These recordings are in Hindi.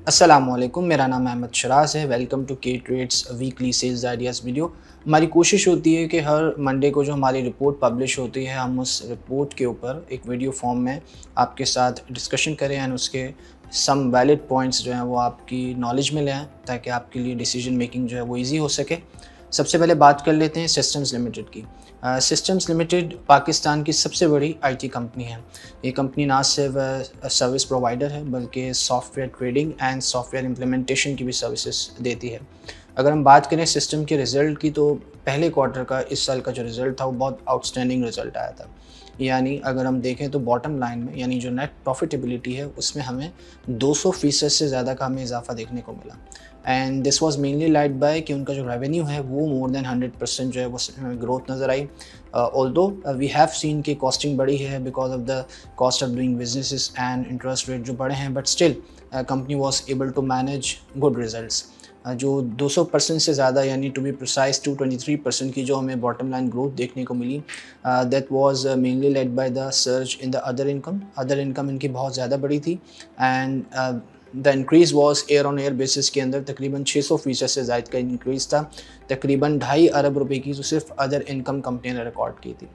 अस्सलामुअलैकुम, मेरा नाम अहमद शराज है। Welcome to K trades weekly sales ideas video. हमारी कोशिश होती है कि हर मंडे को जो हमारी रिपोर्ट पब्लिश होती है, हम उस रिपोर्ट के ऊपर एक वीडियो फॉर्म में आपके साथ डिस्कशन करें एंड उसके सम वैलिड पॉइंट्स जो हैं वो आपकी नॉलेज में ले आएँ, ताकि आपके लिए डिसीजन मेकिंग जो है वो ईजी हो सके। सबसे पहले बात कर लेते हैं सिस्टम्स लिमिटेड की। सिस्टम्स लिमिटेड पाकिस्तान की सबसे बड़ी आईटी कंपनी है। ये कंपनी ना सिर्फ सर्विस प्रोवाइडर है, बल्कि software trading and software implementation की भी सर्विसेज देती है। अगर हम बात करें सिस्टम के रिज़ल्ट की, तो पहले क्वार्टर का इस साल का जो रिज़ल्ट था वो बहुत आउटस्टैंडिंग रिज़ल्ट आया था। यानी अगर हम देखें तो बॉटम लाइन में, यानी जो नेट प्रॉफिटेबिलिटी है, उसमें हमें 200% से ज़्यादा का हमें इजाफा देखने को मिला। And this was mainly laid by कि उनका जो रेवेन्यू है वो मोर देन 100% जो है वो ग्रोथ नज़र आई। ऑल्दो वी हैव सीन कि कॉस्टिंग बढ़ी है because of the cost of doing businesses and interest rate जो बढ़े हैं, but still company was able to manage good results. जो 200% से ज़्यादा, यानी टू बी प्रिसाइज 223% की जो हमें बॉटम लाइन ग्रोथ देखने को मिली, that was mainly led by the surge in the other income. Other income इनकी बहुत ज़्यादा बड़ी थी and the increase was year on year basis के अंदर तकरीबन 600% से ज़ायद का इंक्रीज़ था। तकरीबन 2.5 अरब रुपए की जो सिर्फ अदर इनकम कंपनी ने रिकॉर्ड की थी।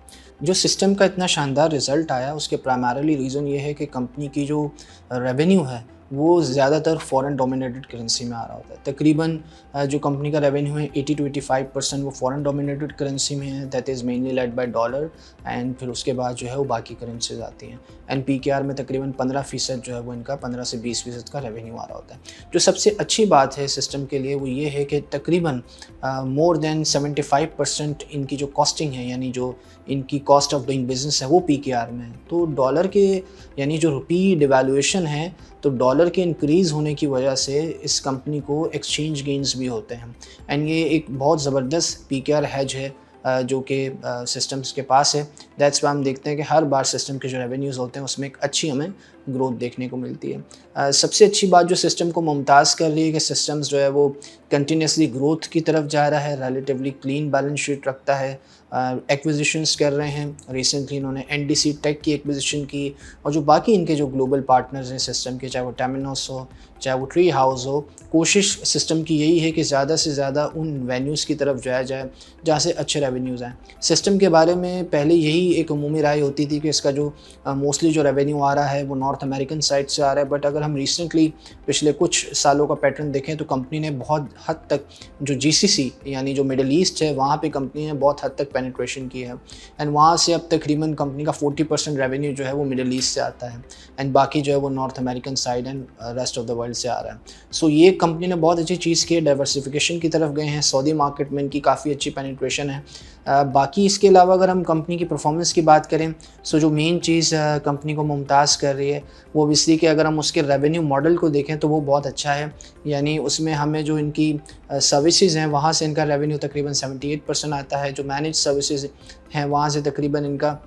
जो सिस्टम का इतना शानदार रिज़ल्ट आया, उसके प्राइमरीली रीज़न ये है कि कंपनी की जो रेवेन्यू है वो ज़्यादातर फॉरेन डोमिनेटेड करेंसी में आ रहा होता है। तकरीबन जो कंपनी का रेवेन्यू है 80 to 85% वो फॉरेन डोमिनेटेड करेंसी में है, that is mainly led bye dollar. And फिर उसके बाद जो है वो बाकी करेंसीज आती हैं। एंड पीकेआर में तकरीबन 15% जो है वो इनका 15 से 20% का रेवेन्यू आ रहा होता है। जो सबसे अच्छी बात है सिस्टम के लिए वो ये है कि तकरीबन मोर देन 75% इनकी जो कॉस्टिंग है, यानी जो इनकी कॉस्ट ऑफ डूइंग बिजनेस है, वो पीकेआर में है। तो डॉलर के, यानी जो रुपी डिवैल्यूएशन है, तो डॉलर के इंक्रीज़ होने की वजह से इस कंपनी को एक्सचेंज गेन्स भी होते हैं। एंड ये एक बहुत ज़बरदस्त पीकेआर हेज है जो कि सिस्टम्स के पास है। दैट्स वाई हम देखते हैं कि हर बार सिस्टम के जो रेवेन्यूज़ होते हैं उसमें एक अच्छी हमें ग्रोथ देखने को मिलती है। सबसे अच्छी बात जो सिस्टम को मुमताज़ कर रही है कि सिस्टम्स जो है वो कंटिन्यूसली ग्रोथ की तरफ जा रहा है, रिलेटिवली क्लीन बैलेंस शीट रखता है, एक्विजिशंस कर रहे हैं। रिसेंटली इन्होंने एनडीसी टेक की एक्विजिशन की, और जो बाकी इनके जो ग्लोबल पार्टनर्स हैं सिस्टम के, चाहे वो टेमिनोस हो, चाहे वो ट्री हाउस हो, कोशिश सिस्टम की यही है कि ज़्यादा से ज़्यादा उन वेन्यूज़ की तरफ जाया जाए जहाँ से अच्छे रेवेन्यूज़ आएँ। सिस्टम के बारे में पहले यही एक उमूमी राय होती थी कि इसका जो मोस्टली जो रेवेन्यू आ रहा है वो नॉर्थ अमेरिकन साइड से आ रहा है, बट अगर हम रिसेंटली पिछले कुछ सालों का पैटर्न देखें तो कंपनी ने बहुत हद तक जो जीसीसी, यानी जो मिडल ईस्ट है, वहाँ पे कंपनी ने बहुत हद तक पेनिट्रेशन की है। एंड वहाँ से अब तकरीबन कंपनी का 40% रेवेन्यू जो है वो मिडल ईस्ट से आता है, एंड बाकी जो है वो north American side and rest of the world से आ रहा है। सो ये कंपनी ने बहुत अच्छी चीज़ की है, डाइवर्सिफिकेशन की तरफ गए हैं। सऊदी मार्केट में इनकी काफ़ी अच्छी पेनिट्रेशन है। बाकी इसके अलावा अगर हम कंपनी की परफॉर्मेंस की बात करें, सो जो मेन चीज़ कंपनी को मुमताज़ कर रही है वो इसलिए कि अगर हम उसके रेवेन्यू मॉडल को देखें तो वो बहुत अच्छा है। यानी उसमें हमें जो इनकी सर्विसेज हैं वहाँ से इनका रेवेन्यू तकरीबन 78% आता है। जो मैनेज सर्विसेज हैं वहाँ से तकरीबन इनका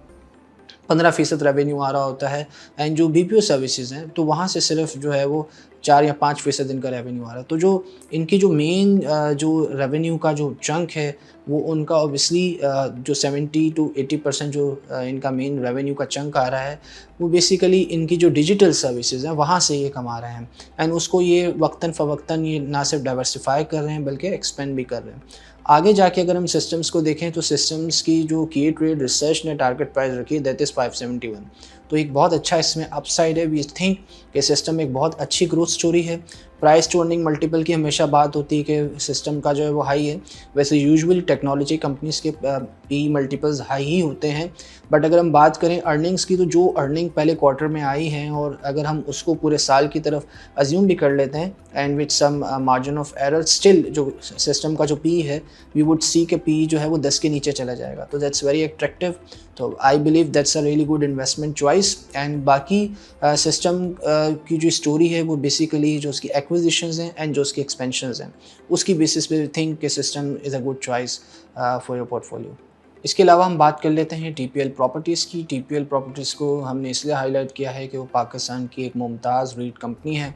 15% रेवेन्यू आ रहा होता है। एंड जो बीपीओ सर्विसेज हैं तो वहाँ से सिर्फ जो है वो 4 या 5% इनका रेवेन्यू आ रहा है। तो जो इनकी जो मेन जो रेवेन्यू का जो चंक है वो उनका ऑब्वियसली जो 70 to 80% जो इनका मेन रेवेन्यू का चंक आ रहा है वो बेसिकली इनकी जो डिजिटल सर्विसेज हैं वहाँ से ये कमा रहे हैं। एंड उसको ये वक्तन फ़वक्तन ये ना सिर्फ डाइवर्सिफाई कर रहे हैं बल्कि एक्सपेंड भी कर रहे हैं। आगे जाके अगर हम सिस्टम्स को देखें तो सिस्टम्स की जो की ट्रेड रिसर्च ने टारगेट प्राइस रखी दैट इज़ 571, तो एक बहुत अच्छा इसमें अपसाइड है। वी थिंक कि सिस्टम एक बहुत अच्छी ग्रोथ स्टोरी है। प्राइस टू अर्निंग मल्टीपल की हमेशा बात होती है कि सिस्टम का जो है वो हाई है। वैसे यूजुअली टेक्नोलॉजी कंपनीज़ के पी मल्टीपल्स हाई ही होते हैं, बट अगर हम बात करें अर्निंग्स की तो जो अर्निंग पहले क्वार्टर में आई हैं और अगर हम उसको पूरे साल की तरफ अज्यूम भी कर लेते हैं and with some margin of error, still जो सिस्टम का जो पी है वी वुड सी के पी जो है वो 10 के नीचे चला जाएगा। तो दैट्स वेरी अट्रैक्टिव। तो I believe that's a really good investment choice. And बाकी सिस्टम की जो स्टोरी है वो बेसिकली जो उसकी एक्विजिशंस हैं एंड जो उसकी एक्सपेंशंस हैं उसकी बेसिस पे थिंक कि system is a good choice for your portfolio. इसके अलावा हम बात कर लेते हैं टीपीएल प्रॉपर्टीज़ की। टीपीएल प्रॉपर्टीज़ को हमने इसलिए हाईलाइट किया है कि वो पाकिस्तान की एक मुमताज़ रीट कंपनी है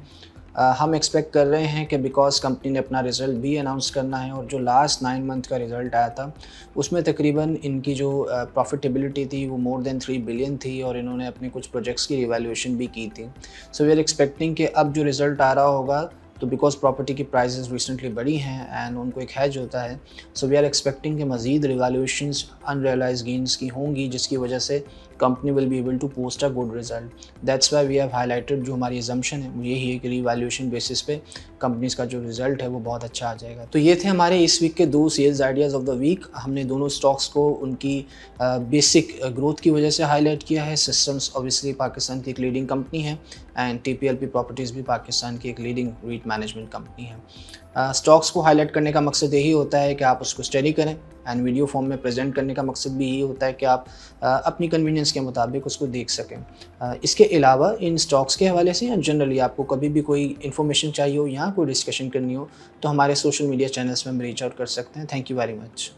हम एक्सपेक्ट कर रहे हैं कि बिकॉज़ कंपनी ने अपना रिज़ल्ट भी अनाउंस करना है और जो लास्ट 9 मंथ का रिज़ल्ट आया था, उसमें तकरीबन इनकी जो प्रॉफ़िटेबिलिटी थी वो मोर देन 3 बिलियन थी और इन्होंने अपने कुछ प्रोजेक्ट्स की रिवैल्यूएशन भी की थी। सो वी आर एक्सपेक्टिंग कि अब जो रिज़ल्ट आ रहा होगा, तो बिकॉज़ प्रॉपर्टी की प्राइसेस रिसेंटली बढ़ी हैं एंड उनको एक हेज होता है, सो वी आर एक्सपेक्टिंग कि मज़ीद रिवैल्यूएशंस अनरियलाइज़्ड गेन्स की होंगी, जिसकी वजह से company will be able to post a good result. That's why we have highlighted, जो हमारी असम्पशन है वो यही है कि रिवैल्यूएशन बेसिस पे कंपनीज़ का जो रिजल्ट है वो बहुत अच्छा आ जाएगा। तो ये थे हमारे इस वीक के 2 sales ideas of the week. हमने दोनों स्टॉक्स को उनकी बेसिक ग्रोथ की वजह से हाईलाइट किया है। सिस्टम्स ऑब्वियसली पाकिस्तान की एक लीडिंग कंपनी है एंड टीपीएलपी प्रॉपर्टीज़ भी पाकिस्तान की एक लीडिंग रीट मैनेजमेंट कंपनी है। स्टॉक्स को हाईलाइट करने का मकसद यही होता है कि आप उसको स्टडी करें एंड वीडियो फॉर्म में प्रेजेंट करने का मकसद भी यही होता है कि आप अपनी कन्वीनियंस के मुताबिक उसको देख सकें। इसके अलावा इन स्टॉक्स के हवाले से या जनरली आपको कभी भी कोई इन्फॉर्मेशन चाहिए हो या कोई डिस्कशन करनी हो, तो हमारे सोशल मीडिया चैनल्स में हम रीच आउट कर सकते हैं। Thank you very much.